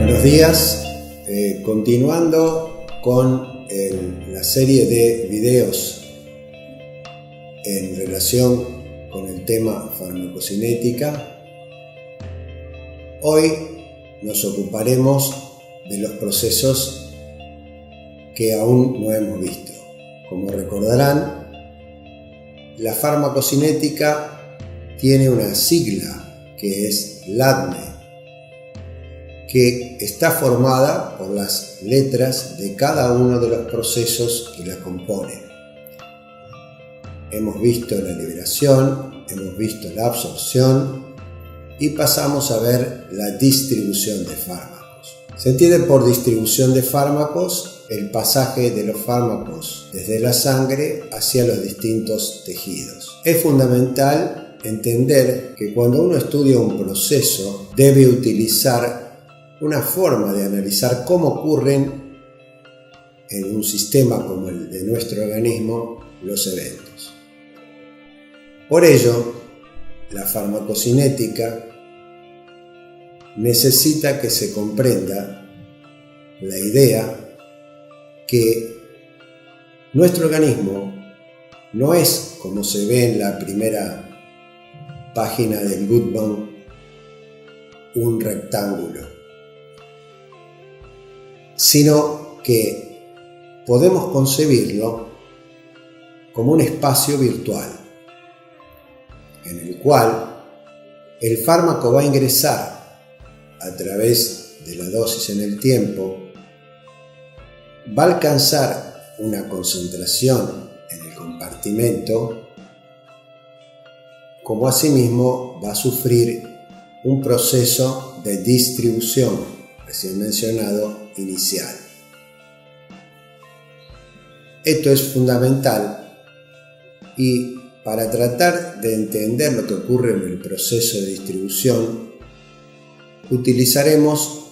Buenos días, continuando con la serie de videos en relación con el tema farmacocinética. Hoy nos ocuparemos de los procesos que aún no hemos visto. Como recordarán, la farmacocinética tiene una sigla que es LADME, que está formada por las letras de cada uno de los procesos que la componen. Hemos visto la liberación, hemos visto la absorción y pasamos a ver la distribución de fármacos. Se entiende por distribución de fármacos el pasaje de los fármacos desde la sangre hacia los distintos tejidos. Es fundamental entender que cuando uno estudia un proceso debe utilizar una forma de analizar cómo ocurren en un sistema como el de nuestro organismo los eventos. Por ello, la farmacocinética necesita que se comprenda la idea que nuestro organismo no es, como se ve en la primera página del Goodman, un rectángulo, sino que podemos concebirlo como un espacio virtual en el cual el fármaco va a ingresar a través de la dosis en el tiempo, va a alcanzar una concentración en el compartimento, como asimismo va a sufrir un proceso de distribución recién mencionado inicial. Esto es fundamental y para tratar de entender lo que ocurre en el proceso de distribución utilizaremos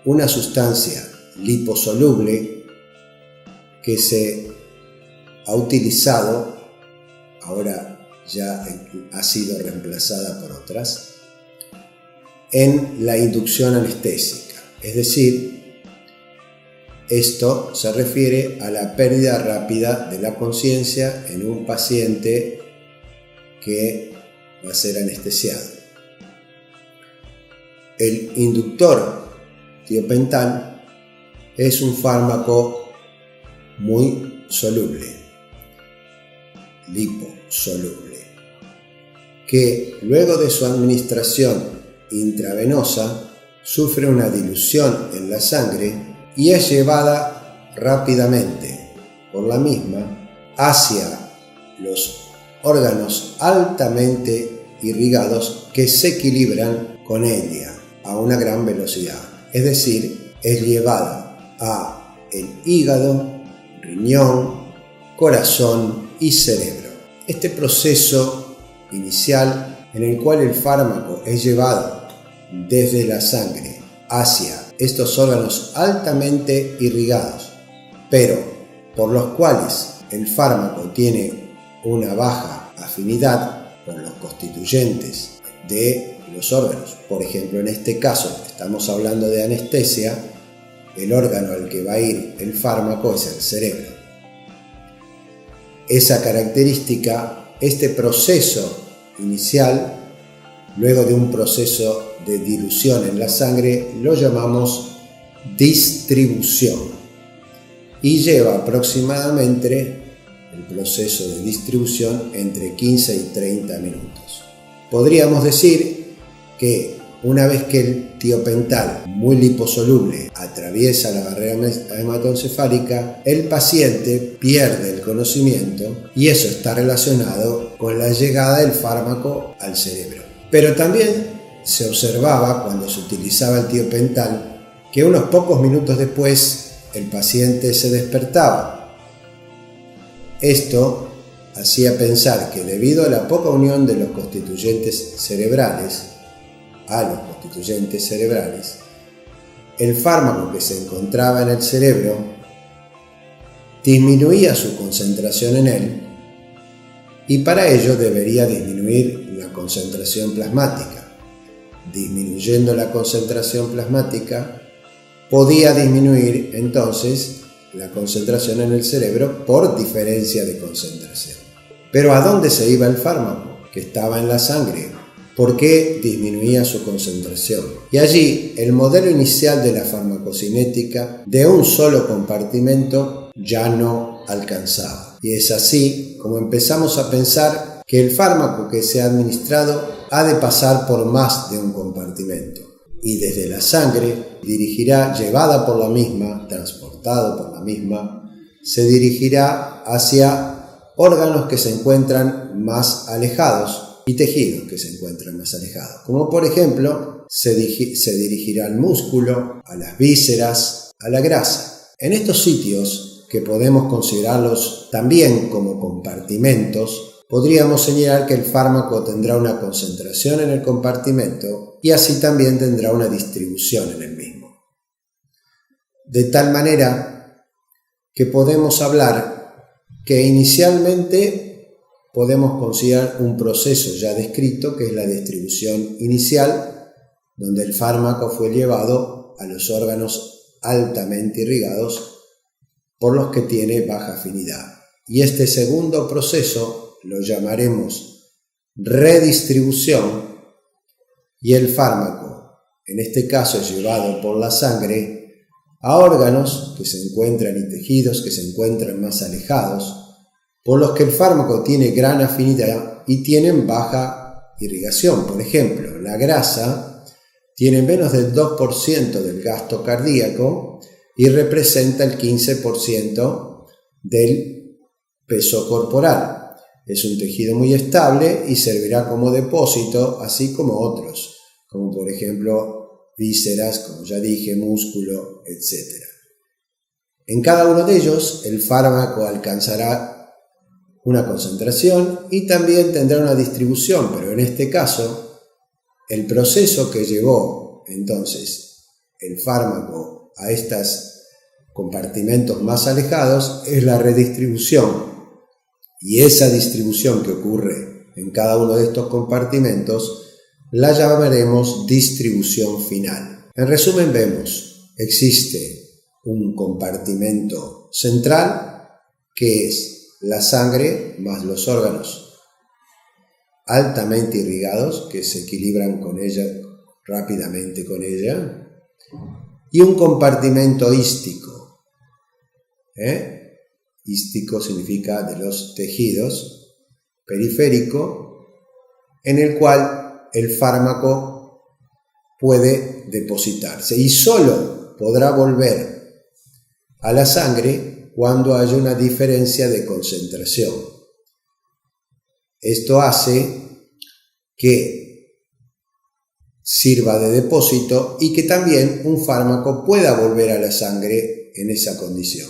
una sustancia liposoluble que se ha utilizado, ahora ya ha sido reemplazada por otras, en la inducción anestésica, es decir, esto se refiere a la pérdida rápida de la conciencia en un paciente que va a ser anestesiado. El inductor tiopental es un fármaco muy soluble, liposoluble, que luego de su administración intravenosa sufre una dilución en la sangre y es llevada rápidamente por la misma hacia los órganos altamente irrigados que se equilibran con ella a una gran velocidad, es decir, es llevada a el hígado, riñón, corazón y cerebro. Este proceso inicial en el cual el fármaco es llevado desde la sangre hacia estos órganos altamente irrigados, pero por los cuales el fármaco tiene una baja afinidad con los constituyentes de los órganos. Por ejemplo, en este caso estamos hablando de anestesia, el órgano al que va a ir el fármaco es el cerebro. Esa característica, este proceso inicial, luego de un proceso de dilución en la sangre, lo llamamos distribución y lleva aproximadamente el proceso de distribución entre 15 y 30 minutos. Podríamos decir que una vez que el tiopental, muy liposoluble, atraviesa la barrera hematoencefálica, el paciente pierde el conocimiento y eso está relacionado con la llegada del fármaco al cerebro. Pero también se observaba cuando se utilizaba el tiopental que unos pocos minutos después el paciente se despertaba. Esto hacía pensar que debido a la poca unión de los constituyentes cerebrales, el fármaco que se encontraba en el cerebro disminuía su concentración en él y para ello debería disminuir la concentración plasmática. disminuyendo la concentración plasmática, podía disminuir entonces la concentración en el cerebro por diferencia de concentración. Pero ¿a dónde se iba el fármaco? Que estaba en la sangre. ¿Por qué disminuía su concentración? Y allí el modelo inicial de la farmacocinética de un solo compartimento ya no alcanzaba. Y es así como empezamos a pensar que el fármaco que se ha administrado ha de pasar por más de un compartimento. Y desde la sangre dirigirá, llevada por la misma, transportado por la misma, se dirigirá hacia órganos que se encuentran más alejados y tejidos que se encuentran más alejados, como por ejemplo se dirigirá al músculo, a las vísceras, a la grasa. En estos sitios, que podemos considerarlos también como compartimentos, podríamos señalar que el fármaco tendrá una concentración en el compartimento y así también tendrá una distribución en el mismo. De tal manera que podemos hablar que inicialmente podemos considerar un proceso ya descrito, que es la distribución inicial, donde el fármaco fue llevado a los órganos altamente irrigados por los que tiene baja afinidad. Y este segundo proceso lo llamaremos redistribución, y el fármaco, en este caso, es llevado por la sangre a órganos que se encuentran y tejidos que se encuentran más alejados, por los que el fármaco tiene gran afinidad y tienen baja irrigación. Por ejemplo, la grasa tiene menos del 2% del gasto cardíaco y representa el 15% del peso corporal. Es un tejido muy estable y servirá como depósito, así como otros, como por ejemplo vísceras, como ya dije, músculo, etc. En cada uno de ellos, el fármaco alcanzará una concentración y también tendrá una distribución, pero en este caso, el proceso que llevó entonces el fármaco a estos compartimentos más alejados es la redistribución. Y esa distribución que ocurre en cada uno de estos compartimentos la llamaremos distribución final. En resumen, vemos, existe un compartimento central que es la sangre más los órganos altamente irrigados que se equilibran con ella rápidamente con ella, y un compartimento ístico. Ístico significa de los tejidos, periférico, en el cual el fármaco puede depositarse y solo podrá volver a la sangre cuando haya una diferencia de concentración. Esto hace que sirva de depósito y que también un fármaco pueda volver a la sangre en esa condición.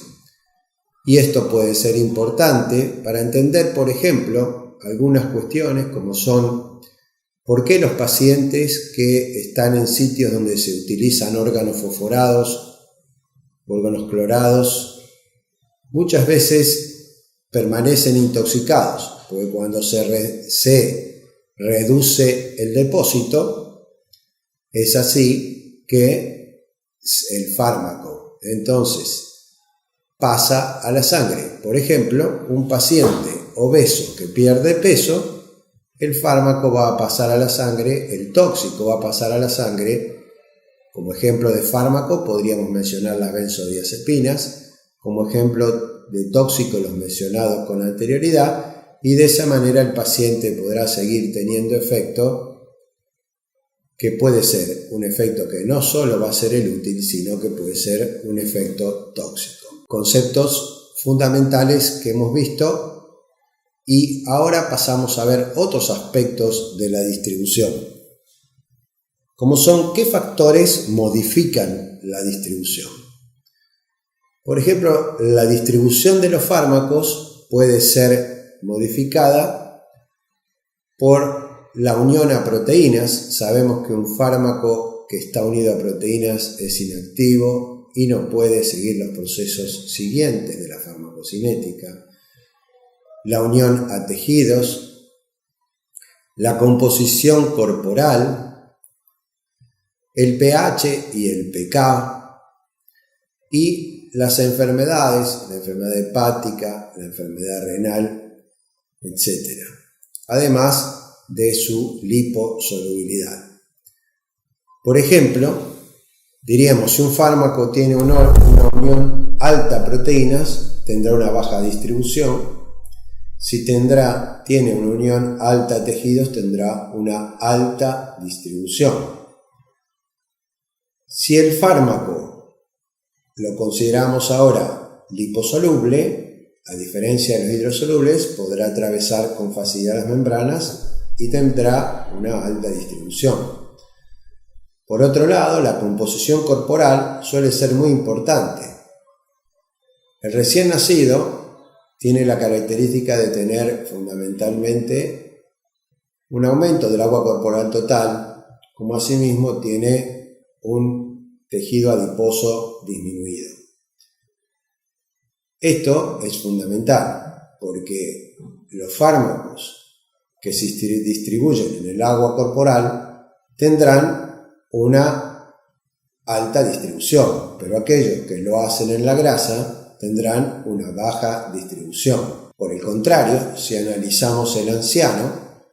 Y esto puede ser importante para entender, por ejemplo, algunas cuestiones como son por qué los pacientes que están en sitios donde se utilizan órganos fosforados, órganos clorados, muchas veces permanecen intoxicados, porque cuando se reduce el depósito, es así que el fármaco entonces pasa a la sangre. Por ejemplo, un paciente obeso que pierde peso, el fármaco va a pasar a la sangre, el tóxico va a pasar a la sangre. Como ejemplo de fármaco podríamos mencionar las benzodiazepinas, como ejemplo de tóxicos los mencionados con anterioridad, y de esa manera el paciente podrá seguir teniendo efecto, que puede ser un efecto que no solo va a ser el útil, sino que puede ser un efecto tóxico. Conceptos fundamentales que hemos visto, y ahora pasamos a ver otros aspectos de la distribución, como son qué factores modifican la distribución. Por ejemplo, la distribución de los fármacos puede ser modificada por la unión a proteínas. Sabemos que un fármaco que está unido a proteínas es inactivo y no puede seguir los procesos siguientes de la farmacocinética. La unión a tejidos, la composición corporal, el pH y el pK, y las enfermedades, la enfermedad hepática, la enfermedad renal, etc. Además de su liposolubilidad. Por ejemplo, diríamos, si un fármaco tiene una unión alta a proteínas, tendrá una baja distribución. Si tiene una unión alta a tejidos, tendrá una alta distribución. Si el fármaco lo consideramos ahora liposoluble, a diferencia de los hidrosolubles, podrá atravesar con facilidad las membranas y tendrá una alta distribución. Por otro lado, la composición corporal suele ser muy importante. El recién nacido tiene la característica de tener fundamentalmente un aumento del agua corporal total, como asimismo tiene un tejido adiposo disminuido. Esto es fundamental porque los fármacos que se distribuyen en el agua corporal tendrán una alta distribución, pero aquellos que lo hacen en la grasa tendrán una baja distribución. Por el contrario, si analizamos el anciano,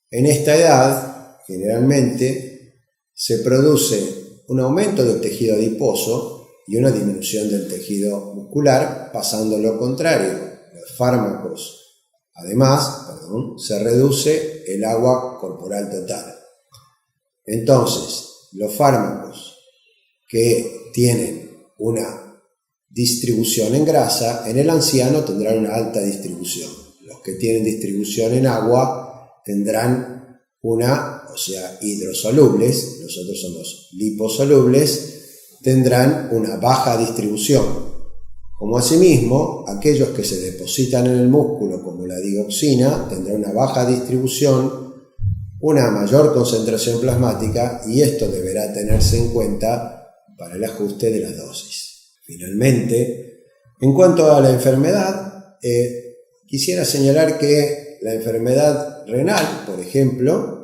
en esta edad generalmente se produce un aumento del tejido adiposo y una disminución del tejido muscular, pasando lo contrario. Los fármacos, además, se reduce el agua corporal total. Entonces, los fármacos que tienen una distribución en grasa, en el anciano tendrán una alta distribución. Los que tienen distribución en agua tendrán hidrosolubles, nosotros somos liposolubles, tendrán una baja distribución. Como asimismo, aquellos que se depositan en el músculo, como la digoxina, tendrán una baja distribución, una mayor concentración plasmática, y esto deberá tenerse en cuenta para el ajuste de las dosis. Finalmente, en cuanto a la enfermedad, quisiera señalar que la enfermedad renal, por ejemplo,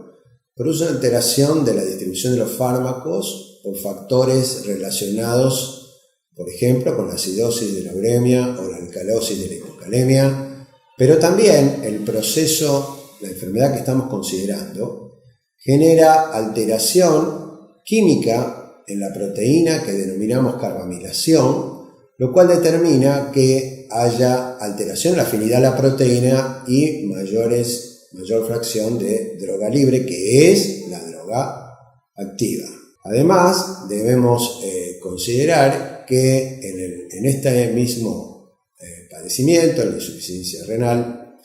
produce una alteración de la distribución de los fármacos por factores relacionados, por ejemplo, con la acidosis de la uremia o la alcalosis de la hipocalemia, pero también el proceso, la enfermedad que estamos considerando, genera alteración química en la proteína que denominamos carbamilación, lo cual determina que haya alteración en la afinidad a la proteína y mayor fracción de droga libre, que es la droga activa. Además, debemos considerar que en este mismo padecimiento, en la insuficiencia renal,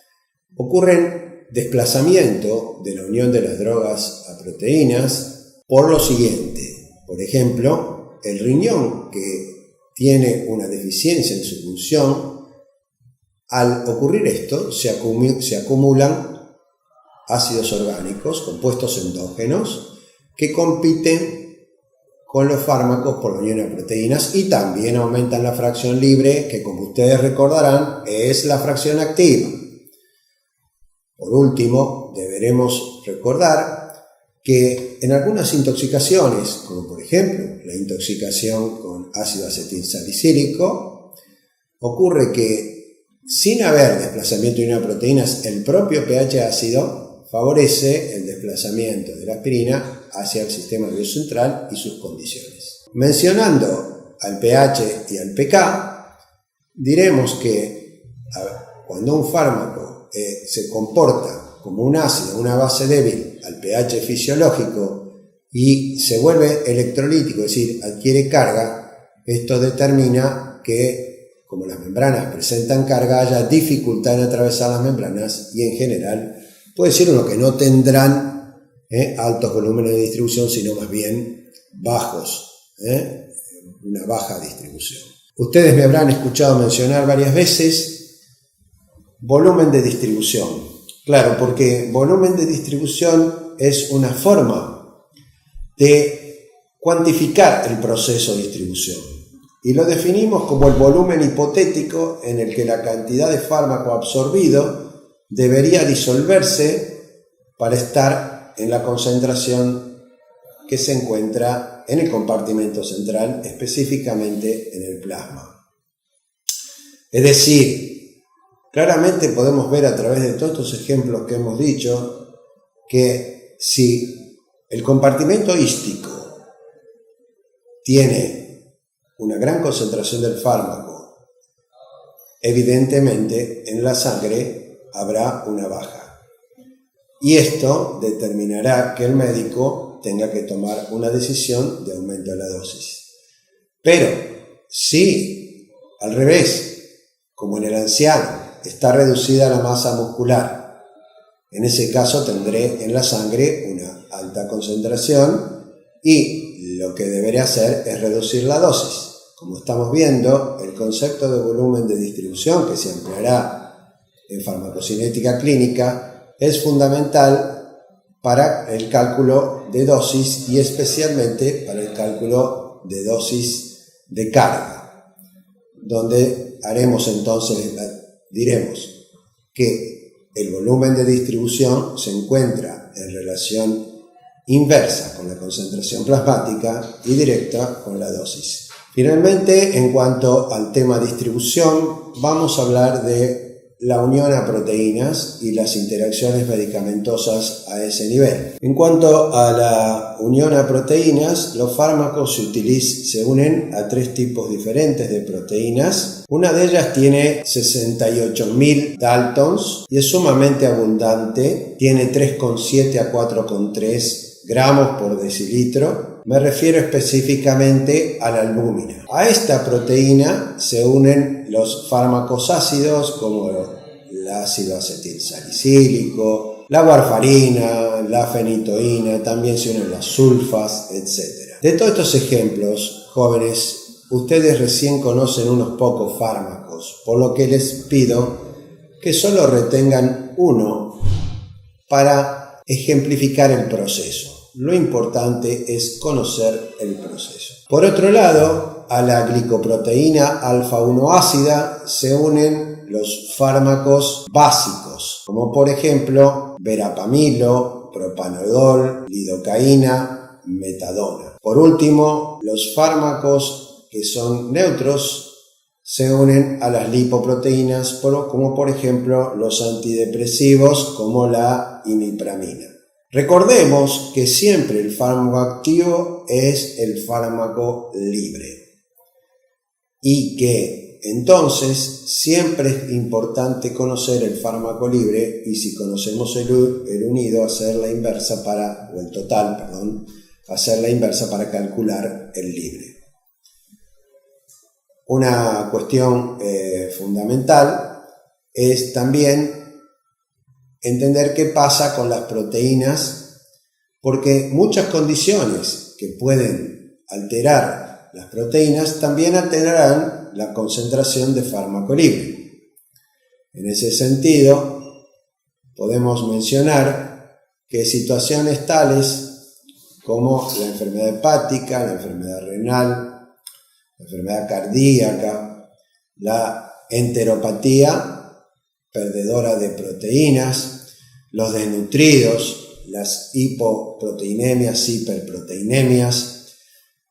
ocurren desplazamiento de la unión de las drogas a proteínas por lo siguiente. Por ejemplo, el riñón, que tiene una deficiencia en su función, al ocurrir esto se acumulan ácidos orgánicos, compuestos endógenos, que compiten con los fármacos por la unión a proteínas y también aumentan la fracción libre, que como ustedes recordarán es la fracción activa. Por último, deberemos recordar que en algunas intoxicaciones, como por ejemplo la intoxicación con ácido acetilsalicílico, ocurre que sin haber desplazamiento de una proteína, el propio pH ácido favorece el desplazamiento de la aspirina hacia el sistema nervioso central y sus condiciones. Mencionando al pH y al pK, diremos que cuando un fármaco se comporta como un ácido, una base débil al pH fisiológico y se vuelve electrolítico, es decir, adquiere carga, esto determina que, como las membranas presentan carga, haya dificultad en atravesar las membranas y en general puede ser uno que no tendrán altos volúmenes de distribución, sino más bien bajos, una baja distribución. Ustedes me habrán escuchado mencionar varias veces volumen de distribución. Claro, porque volumen de distribución es una forma de cuantificar el proceso de distribución y lo definimos como el volumen hipotético en el que la cantidad de fármaco absorbido debería disolverse para estar en la concentración que se encuentra en el compartimento central, específicamente en el plasma. Es decir, claramente podemos ver a través de todos estos ejemplos que hemos dicho que si el compartimento hístico tiene una gran concentración del fármaco, evidentemente en la sangre habrá una baja. Y esto determinará que el médico tenga que tomar una decisión de aumento de la dosis. Pero si al revés, como en el anciano, está reducida la masa muscular, en ese caso tendré en la sangre una alta concentración y lo que deberé hacer es reducir la dosis. Como estamos viendo, el concepto de volumen de distribución que se empleará en farmacocinética clínica es fundamental para el cálculo de dosis y especialmente para el cálculo de dosis de carga, donde haremos entonces, diremos que el volumen de distribución se encuentra en relación inversa con la concentración plasmática y directa con la dosis. Finalmente, en cuanto al tema distribución, vamos a hablar de la unión a proteínas y las interacciones medicamentosas a ese nivel. En cuanto a la unión a proteínas, los fármacos se unen a 3 tipos diferentes de proteínas. Una de ellas tiene 68.000 Daltons y es sumamente abundante, tiene 3,7 a 4,3 gramos por decilitro. Me refiero específicamente a la albúmina. A esta proteína se unen los fármacos ácidos como el ácido acetilsalicílico, la warfarina, la fenitoína, también se unen las sulfas, etc. De todos estos ejemplos, jóvenes, ustedes recién conocen unos pocos fármacos, por lo que les pido que solo retengan uno para ejemplificar el proceso. Lo importante es conocer el proceso. Por otro lado, a la glicoproteína alfa-1 ácida se unen los fármacos básicos, como por ejemplo verapamilo, propanodol, lidocaína, metadona. Por último, los fármacos que son neutros se unen a las lipoproteínas, como por ejemplo los antidepresivos como la imipramina. Recordemos que siempre el fármaco activo es el fármaco libre y que entonces siempre es importante conocer el fármaco libre y si conocemos el unido hacer la inversa hacer la inversa para calcular el libre. Una cuestión fundamental es también entender qué pasa con las proteínas, porque muchas condiciones que pueden alterar las proteínas también alterarán la concentración de fármaco libre. En ese sentido, podemos mencionar que situaciones tales como la enfermedad hepática, la enfermedad renal, la enfermedad cardíaca, la enteropatía perdedora de proteínas, los desnutridos, las hipoproteinemias, hiperproteinemias,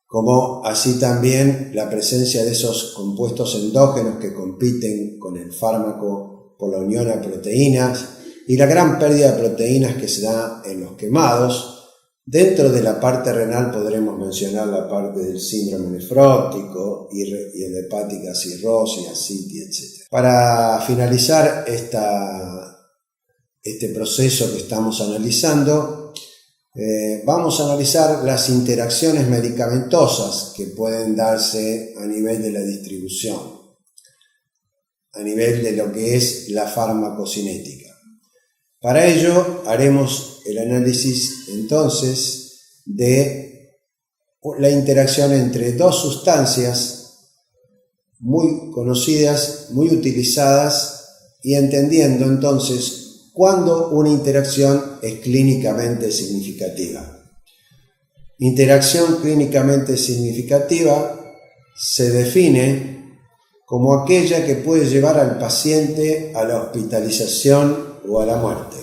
como así también la presencia de esos compuestos endógenos que compiten con el fármaco por la unión a proteínas y la gran pérdida de proteínas que se da en los quemados. Dentro de la parte renal podremos mencionar la parte del síndrome nefrótico y el de hepática cirrosis, ascitis, etc. Para finalizar este proceso que estamos analizando, vamos a analizar las interacciones medicamentosas que pueden darse a nivel de la distribución, a nivel de lo que es la farmacocinética. Para ello haremos el análisis entonces de la interacción entre dos sustancias muy conocidas, muy utilizadas y entendiendo entonces cuándo una interacción es clínicamente significativa. Interacción clínicamente significativa se define como aquella que puede llevar al paciente a la hospitalización o a la muerte.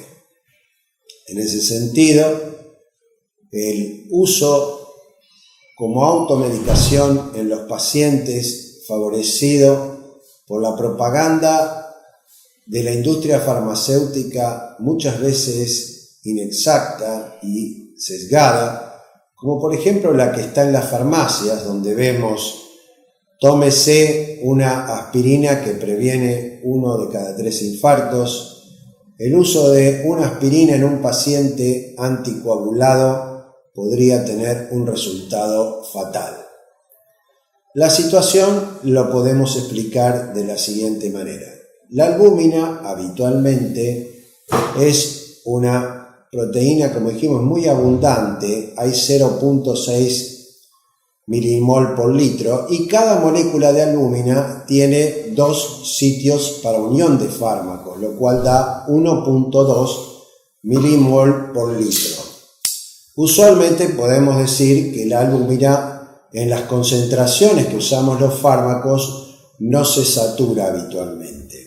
En ese sentido, el uso como automedicación en los pacientes favorecido por la propaganda de la industria farmacéutica, muchas veces inexacta y sesgada, como por ejemplo la que está en las farmacias, donde vemos: tómese una aspirina que previene 1 de cada 3 infartos. El uso de una aspirina en un paciente anticoagulado podría tener un resultado fatal. La situación lo podemos explicar de la siguiente manera. La albúmina habitualmente es una proteína, como dijimos, muy abundante. Hay 0.6 milimol por litro, y cada molécula de albúmina tiene 2 sitios para unión de fármacos, lo cual da 1.2 milimol por litro. Usualmente podemos decir que la albúmina, en las concentraciones que usamos los fármacos, no se satura habitualmente.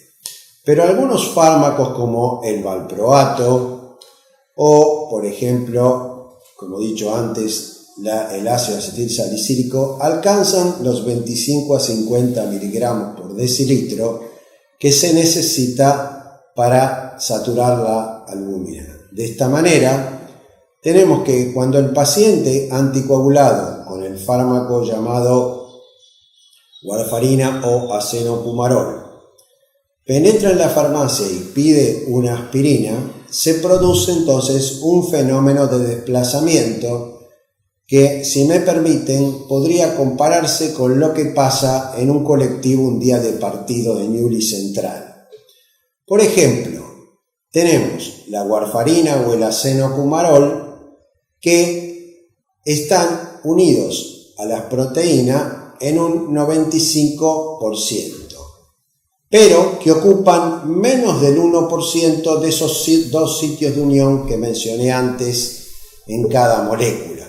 Pero algunos fármacos, como el valproato o, por ejemplo, como he dicho antes, el ácido acetilsalicílico, alcanzan los 25 a 50 miligramos por decilitro que se necesita para saturar la albúmina. De esta manera, tenemos que cuando el paciente anticoagulado con el fármaco llamado warfarina o acenopumarol penetra en la farmacia y pide una aspirina, se produce entonces un fenómeno de desplazamiento que, si me permiten, podría compararse con lo que pasa en un colectivo un día de partido de Ñuble Central. Por ejemplo, tenemos la warfarina o el acenopumarol que están unidos a la proteína en un 95%, pero que ocupan menos del 1% de esos 2 sitios de unión que mencioné antes en cada molécula.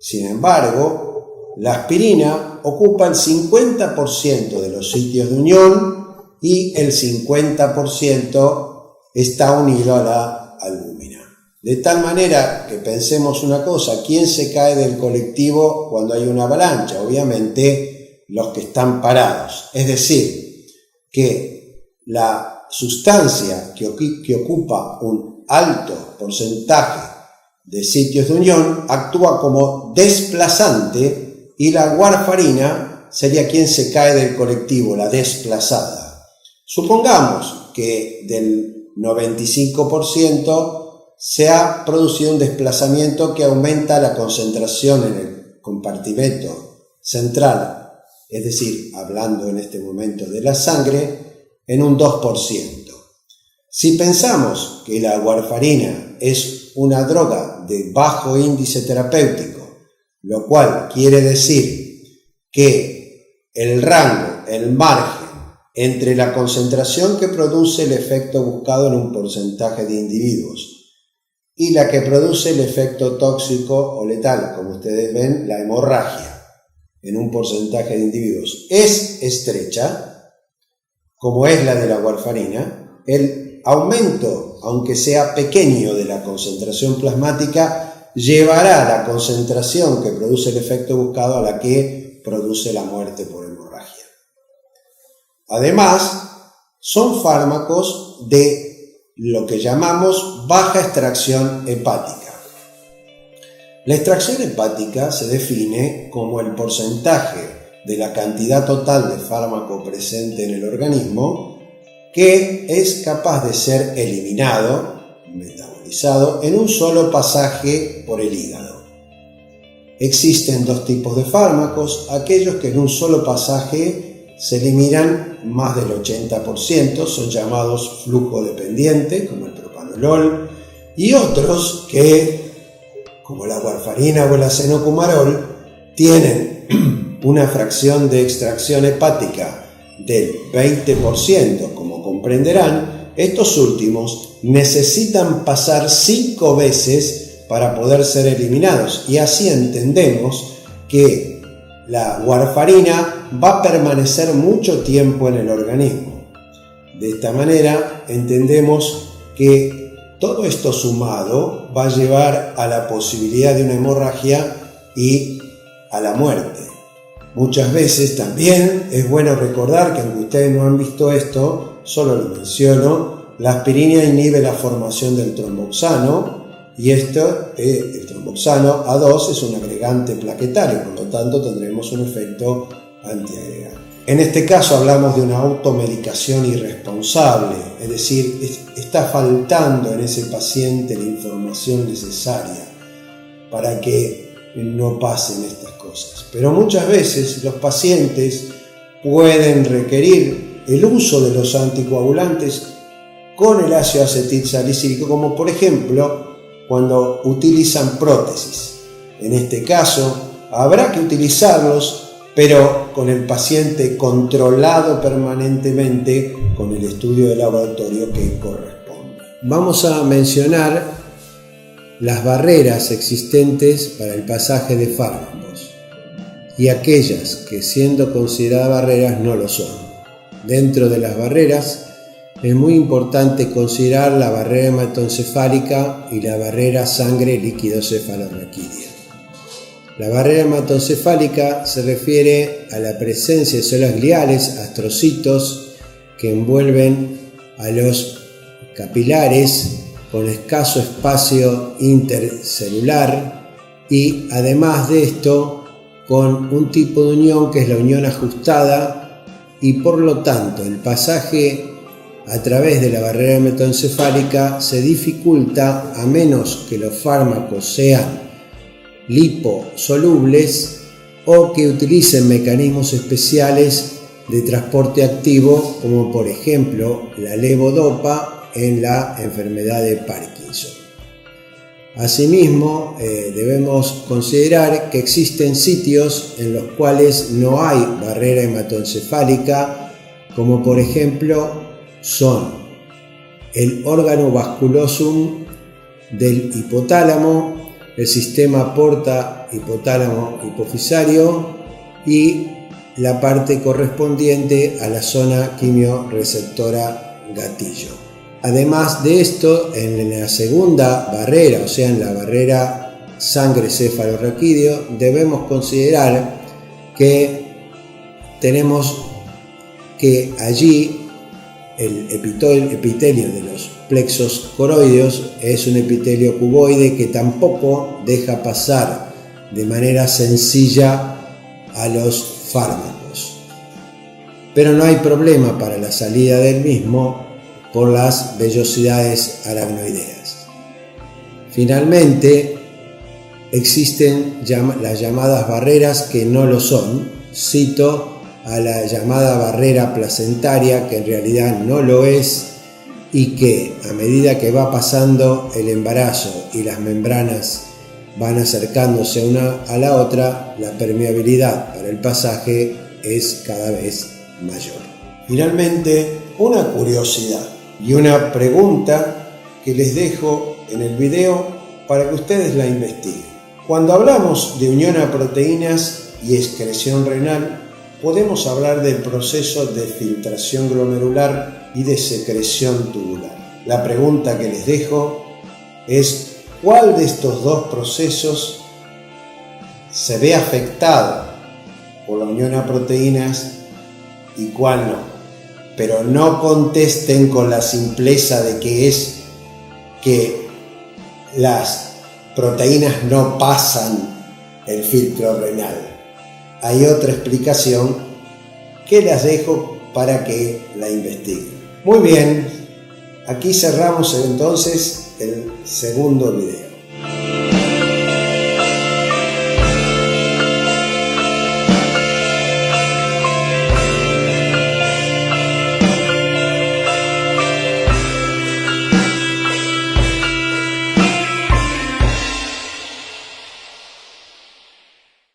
Sin embargo, la aspirina ocupa el 50% de los sitios de unión y el 50% está unido a la albúmina. De tal manera que pensemos una cosa: ¿quién se cae del colectivo cuando hay una avalancha? Obviamente los que están parados. Es decir, que la sustancia que ocupa un alto porcentaje de sitios de unión actúa como desplazante, y la warfarina sería quien se cae del colectivo, la desplazada. Supongamos que del 95% se ha producido un desplazamiento que aumenta la concentración en el compartimento central, es decir, hablando en este momento de la sangre, en un 2%. Si pensamos que la warfarina es una droga de bajo índice terapéutico, lo cual quiere decir que el rango, el margen entre la concentración que produce el efecto buscado en un porcentaje de individuos y la que produce el efecto tóxico o letal, como ustedes ven, la hemorragia en un porcentaje de individuos, es estrecha, como es la de la warfarina, el aumento, aunque sea pequeño, de la concentración plasmática llevará a la concentración que produce el efecto buscado a la que produce la muerte por hemorragia. Además, son fármacos de lo que llamamos baja extracción hepática. La extracción hepática se define como el porcentaje de la cantidad total de fármaco presente en el organismo que es capaz de ser eliminado, metabolizado, en un solo pasaje por el hígado. Existen 2 tipos de fármacos: aquellos que en un solo pasaje se eliminan más del 80%, son llamados flujo dependiente, como el propanolol, y otros que, como la warfarina o el acenopumarol, tienen una fracción de extracción hepática del 20%, como comprenderán. Estos últimos necesitan pasar 5 veces para poder ser eliminados, y así entendemos que la warfarina va a permanecer mucho tiempo en el organismo. De esta manera entendemos que Todo esto sumado va a llevar a la posibilidad de una hemorragia y a la muerte. Muchas veces también es bueno recordar que, aunque ustedes no han visto esto, solo lo menciono, la aspirina inhibe la formación del tromboxano y el tromboxano A2 es un agregante plaquetario, por lo tanto tendremos un efecto antiagregante. En este caso hablamos de una automedicación irresponsable, es decir, está faltando en ese paciente la información necesaria para que no pasen estas cosas. Pero muchas veces los pacientes pueden requerir el uso de los anticoagulantes con el ácido acetil salicílico, como por ejemplo cuando utilizan prótesis. En este caso habrá que utilizarlos, pero con el paciente controlado permanentemente con el estudio de laboratorio que corresponde. Vamos a mencionar las barreras existentes para el pasaje de fármacos y aquellas que, siendo consideradas barreras, no lo son. Dentro de las barreras es muy importante considerar la barrera hematoencefálica y la barrera sangre líquido cefalorraquídea. La barrera hematoencefálica se refiere a la presencia de células gliales, astrocitos, que envuelven a los capilares con escaso espacio intercelular y, además de esto, con un tipo de unión que es la unión ajustada, y por lo tanto el pasaje a través de la barrera hematoencefálica se dificulta a menos que los fármacos sean liposolubles o que utilicen mecanismos especiales de transporte activo, como por ejemplo la levodopa en la enfermedad de Parkinson. Asimismo, debemos considerar que existen sitios en los cuales no hay barrera hematoencefálica, como por ejemplo son el órgano vasculosum del hipotálamo, el sistema porta hipotálamo hipofisario y la parte correspondiente a la zona quimiorreceptora gatillo. Además de esto, en la segunda barrera, o sea, en la barrera sangre cefalorraquídeo, debemos considerar que tenemos que allí el epitelio de los plexos coroideos es un epitelio cuboide que tampoco deja pasar de manera sencilla a los fármacos. Pero no hay problema para la salida del mismo por las vellosidades aracnoideas. Finalmente, existen las llamadas barreras que no lo son. Cito a la llamada barrera placentaria, que en realidad no lo es, y que a medida que va pasando el embarazo y las membranas van acercándose una a la otra, la permeabilidad para el pasaje es cada vez mayor. Finalmente, una curiosidad y una pregunta que les dejo en el video para que ustedes la investiguen. Cuando hablamos de unión a proteínas y excreción renal, podemos hablar del proceso de filtración glomerular y de secreción tubular. La pregunta que les dejo es: ¿cuál de estos dos procesos se ve afectado por la unión a proteínas y cuál no? Pero no contesten con la simpleza de que es que las proteínas no pasan el filtro renal. Hay otra explicación que las dejo para que la investiguen. Muy bien, aquí cerramos entonces el segundo video.